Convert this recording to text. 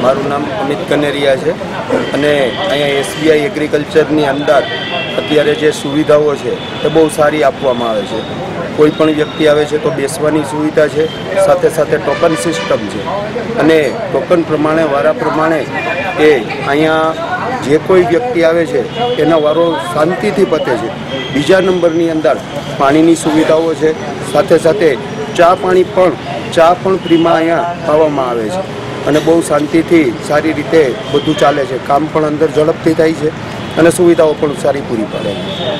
મારું નામ અમિત કનેરિયા છે અને અહીંયા એસબીઆઈ એગ્રીકલ્ચરની અંદર અત્યારે જે સુવિધાઓ છે એ બહુ સારી આપવામાં આવે છે. કોઈ પણ વ્યક્તિ આવે છે તો બેસવાની સુવિધા છે, સાથે સાથે ટોકન સિસ્ટમ છે અને ટોકન પ્રમાણે વારા પ્રમાણે એ અહીંયા જે કોઈ વ્યક્તિ આવે છે એના વારો શાંતિથી પતે છે. બીજા નંબરની અંદર પાણીની સુવિધાઓ છે, સાથે સાથે ચા પણ ફ્રીમાં અહીંયા પાવામાં આવે છે અને બહુ શાંતિથી સારી રીતે બધું ચાલે છે. કામ પણ અંદર ઝડપથી થાય છે અને સુવિધાઓ પણ સારી પૂરી પાડે છે.